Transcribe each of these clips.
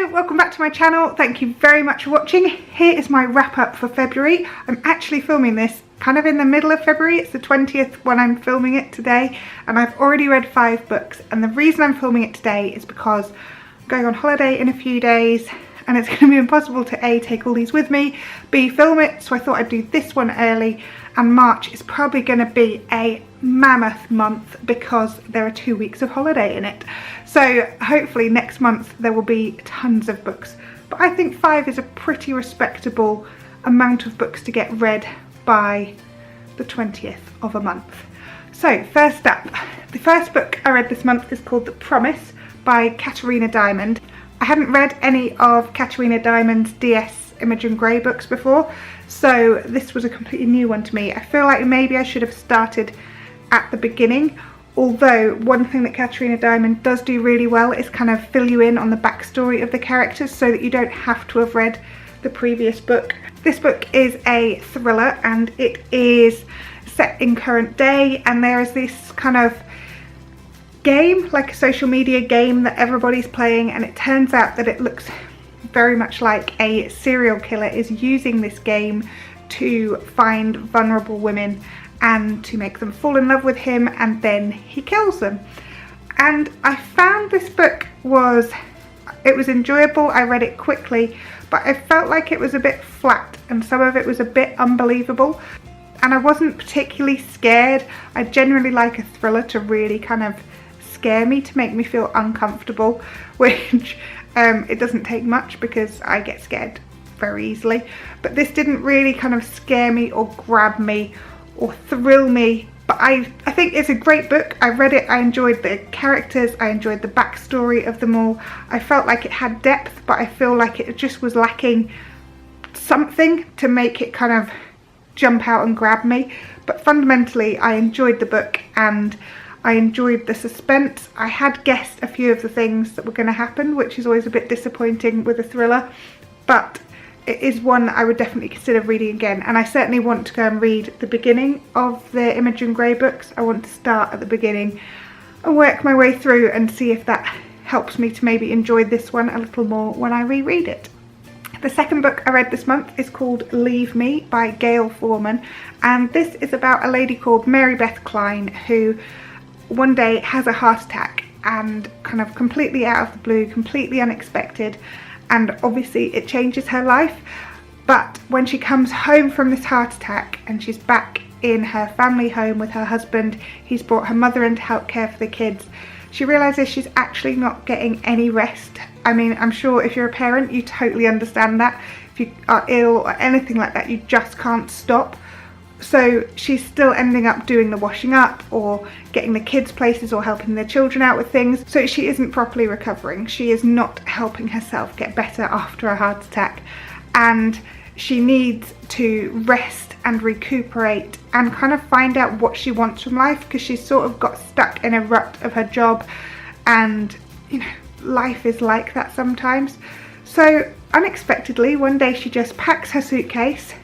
Hello, welcome back to my channel. Thank you very much for watching. Here is my wrap up for February. I'm actually filming this kind of in the middle of February. It's the 20th when I'm filming it today, and I've already read 5 books. And the reason I'm filming it today is because I'm going on holiday in a few days and it's going to be impossible to A, take all these with me, B, film it, so I thought I'd do this one early. And March is probably going to be a mammoth month because there are 2 weeks of holiday in it. So hopefully next month there will be tons of books. But I think 5 is a pretty respectable amount of books to get read by the 20th of a month. So first up, the first book I read this month is called The Promise by Katerina Diamond. I hadn't read any of Katerina Diamond's DS Imogen Grey books before, so this was a completely new one to me. I feel like maybe I should have started at the beginning, although one thing that Katerina Diamond does do really well is kind of fill you in on the backstory of the characters so that you don't have to have read the previous book. This book is a thriller and it is set in current day, and there is this kind of game, like a social media game that everybody's playing, and it turns out that it looks very much like a serial killer is using this game to find vulnerable women and to make them fall in love with him, and then he kills them. And I found this book was enjoyable. I read it quickly, but I felt like it was a bit flat and some of it was a bit unbelievable, and I wasn't particularly scared. I generally like a thriller to really kind of scare me, to make me feel uncomfortable, which it doesn't take much because I get scared very easily. But this didn't really kind of scare me or grab me or thrill me. But I think it's a great book. I read it, I enjoyed the characters, I enjoyed the backstory of them all. I felt like it had depth, but I feel like it just was lacking something to make it kind of jump out and grab me. But fundamentally I enjoyed the book and I enjoyed the suspense. I had guessed a few of the things that were going to happen, which is always a bit disappointing with a thriller, but it is one I would definitely consider reading again. And I certainly want to go and read the beginning of the Imogen Grey books. I want to start at the beginning and work my way through and see if that helps me to maybe enjoy this one a little more when I reread it. The second book I read this month is called Leave Me by Gayle Forman, and this is about a lady called Mary Beth Klein who one day has a heart attack, and kind of completely out of the blue, completely unexpected, and obviously it changes her life. But when she comes home from this heart attack and she's back in her family home with her husband, he's brought her mother in to help care for the kids, she realises she's actually not getting any rest. I mean, I'm sure if you're a parent you totally understand that. If you are ill or anything like that, you just can't stop. So she's still ending up doing the washing up or getting the kids places or helping their children out with things. So she isn't properly recovering. She is not helping herself get better after a heart attack. And she needs to rest and recuperate and kind of find out what she wants from life, because she's sort of got stuck in a rut of her job, and you know, life is like that sometimes. So unexpectedly one day she just packs her suitcase,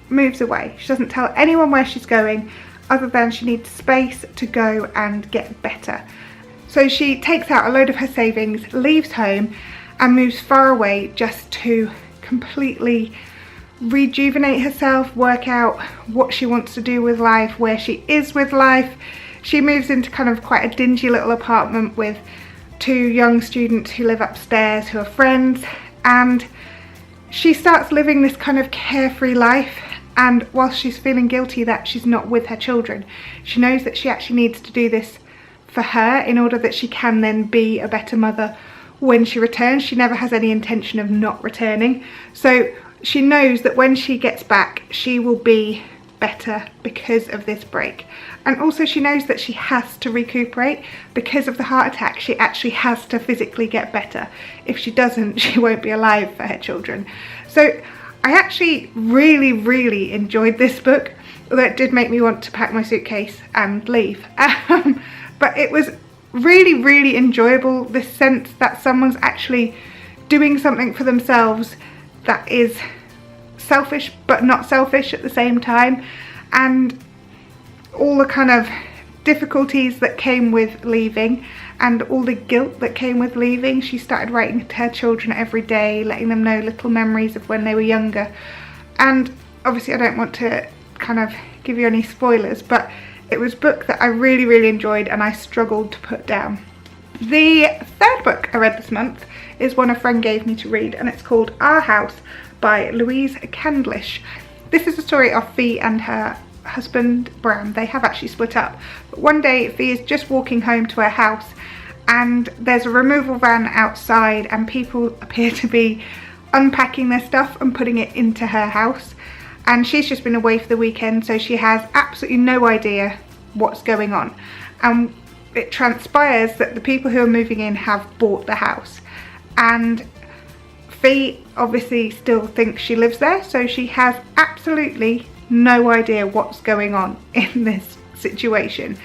moves away. She doesn't tell anyone where she's going other than she needs space to go and get better. So she takes out a load of her savings, leaves home and moves far away just to completely rejuvenate herself, work out what she wants to do with life, where she is with life. She moves into kind of quite a dingy little apartment with 2 young students who live upstairs who are friends, and she starts living this kind of carefree life. And whilst she's feeling guilty that she's not with her children, she knows that she actually needs to do this for her in order that she can then be a better mother when she returns. She never has any intention of not returning. So she knows that when she gets back, she will be better because of this break. And also she knows that she has to recuperate because of the heart attack. She actually has to physically get better. If she doesn't, she won't be alive for her children. So I actually really enjoyed this book, although it did make me want to pack my suitcase and leave. But it was really enjoyable, this sense that someone's actually doing something for themselves that is selfish but not selfish at the same time, and all the kind of difficulties that came with leaving and all the guilt that came with leaving. She started writing to her children every day, letting them know little memories of when they were younger. And obviously I don't want to kind of give you any spoilers, but it was a book that I really, really enjoyed and I struggled to put down. The third book I read this month is one a friend gave me to read, and it's called Our House by Louise Candlish. This is the story of Fee and her husband Bram. They have actually split up, but one day Fee is just walking home to her house and there's a removal van outside and people appear to be unpacking their stuff and putting it into her house, and she's just been away for the weekend, so she has absolutely no idea what's going on. And it transpires that the people who are moving in have bought the house, and Fee obviously still thinks she lives there, so she has absolutely no idea what's going on in this situation.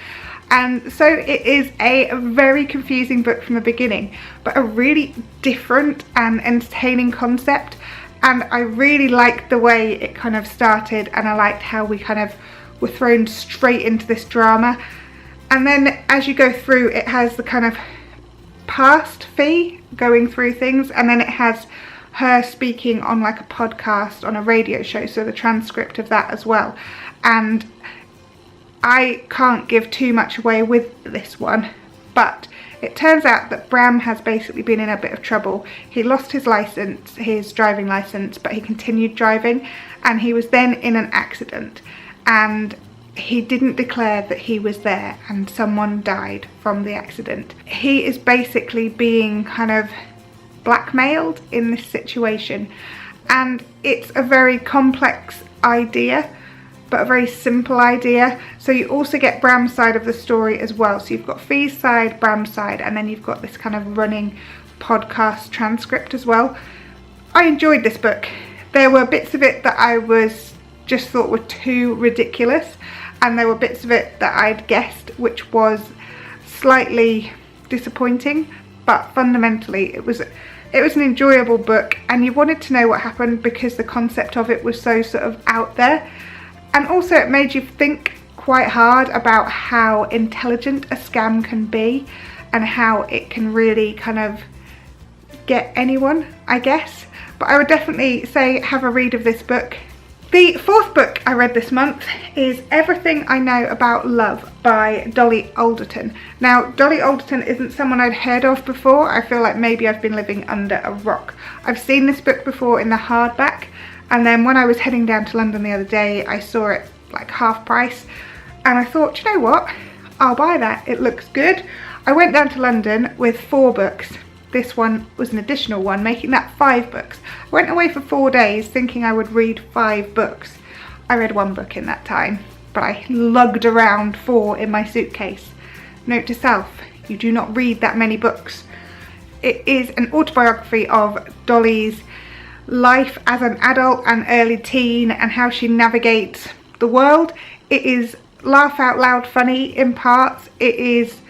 And so it is a very confusing book from the beginning, but a really different and entertaining concept. And I really liked the way it kind of started, and I liked how we kind of were thrown straight into this drama. And then as you go through, it has the kind of past Fee going through things, and then it has her speaking on like a podcast on a radio show, so the transcript of that as well. And I can't give too much away with this one, but it turns out that Bram has basically been in a bit of trouble. He lost his license, his driving license, but he continued driving, and he was then in an accident, and he didn't declare that he was there, and someone died from the accident. He is basically being kind of blackmailed in this situation, and it's a very complex idea but a very simple idea. So you also get Bram's side of the story as well. So you've got Fee's side, Bram's side, and then you've got this kind of running podcast transcript as well. I enjoyed this book. There were bits of it that I just thought were too ridiculous, and there were bits of it that I'd guessed, which was slightly disappointing, but fundamentally it was an enjoyable book, and you wanted to know what happened because the concept of it was so sort of out there. And also it made you think quite hard about how intelligent a scam can be and how it can really kind of get anyone, I guess. But I would definitely say have a read of this book. The fourth book I read this month is Everything I Know About Love by Dolly Alderton. Now, Dolly Alderton isn't someone I'd heard of before. I feel like maybe I've been living under a rock. I've seen this book before in the hardback, and then when I was heading down to London the other day, I saw it like half price, and I thought, you know what, I'll buy that, it looks good. I went down to London with 4 books. This one was an additional one, making that 5 books. I went away for 4 days thinking I would read 5 books. I read 1 book in that time, but I lugged around 4 in my suitcase. Note to self, you do not read that many books. It is an autobiography of Dolly's life as an adult and early teen and how she navigates the world. It is laugh out loud funny in parts. It is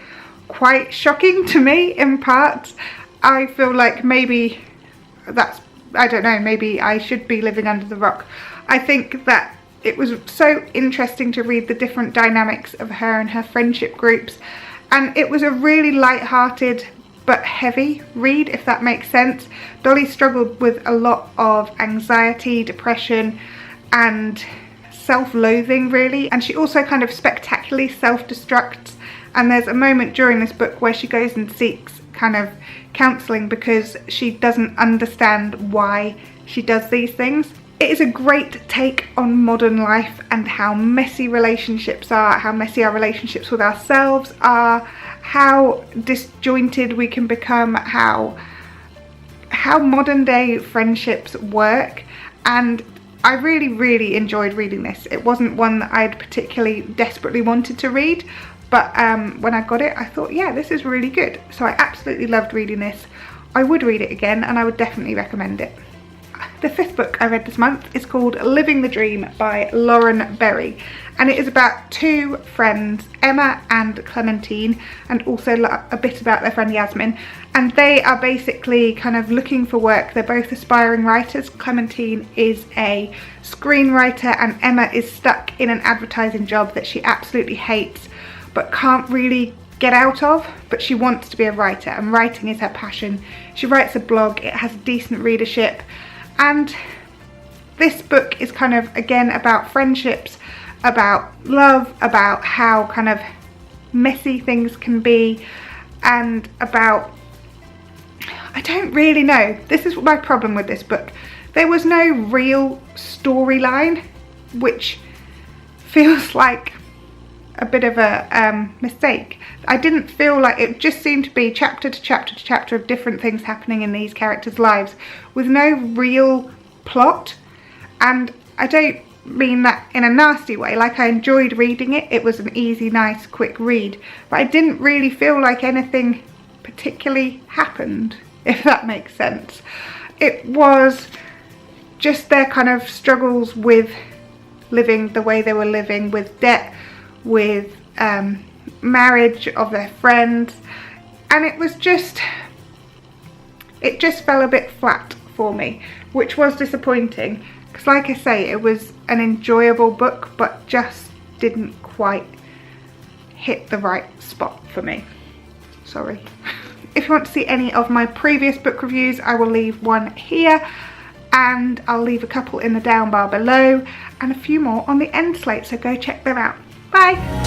quite shocking to me in parts. I feel like maybe I don't know, maybe I should be living under the rock. I think that it was so interesting to read the different dynamics of her and her friendship groups, and it was a really light-hearted but heavy read, if that makes sense. Dolly struggled with a lot of anxiety, depression, and self-loathing really, and she also kind of spectacularly self-destructs, and there's a moment during this book where she goes and seeks kind of counselling because she doesn't understand why she does these things. It is a great take on modern life and how messy relationships are, how messy our relationships with ourselves are, how disjointed we can become, how modern day friendships work. And I really, really enjoyed reading this. It wasn't one that I'd particularly desperately wanted to read, but when I got it, I thought, yeah, this is really good. So I absolutely loved reading this. I would read it again, and I would definitely recommend it. The 5th book I read this month is called Living the Dream by Lauren Berry, and it is about 2 friends, Emma and Clementine, and also a bit about their friend Yasmin, and they are basically kind of looking for work. They're both aspiring writers. Clementine is a screenwriter and Emma is stuck in an advertising job that she absolutely hates but can't really get out of, but she wants to be a writer, and writing is her passion. She writes a blog, it has decent readership, and this book is kind of, again, about friendships, about love, about how kind of messy things can be, and about, I don't really know, this is my problem with this book. There was no real storyline, which feels like a bit of a mistake. I didn't feel like, it just seemed to be chapter to chapter to chapter of different things happening in these characters' lives with no real plot. And I don't mean that in a nasty way. Like, I enjoyed reading it. It was an easy, nice, quick read. But I didn't really feel like anything particularly happened, if that makes sense. It was just their kind of struggles with living the way they were living, with debt, with marriage of their friends, and it just fell a bit flat for me, which was disappointing, because like I say, it was an enjoyable book, but just didn't quite hit the right spot for me. Sorry. If you want to see any of my previous book reviews, I will leave one here, and I'll leave a couple in the down bar below, and a few more on the end slate, so go check them out. Bye!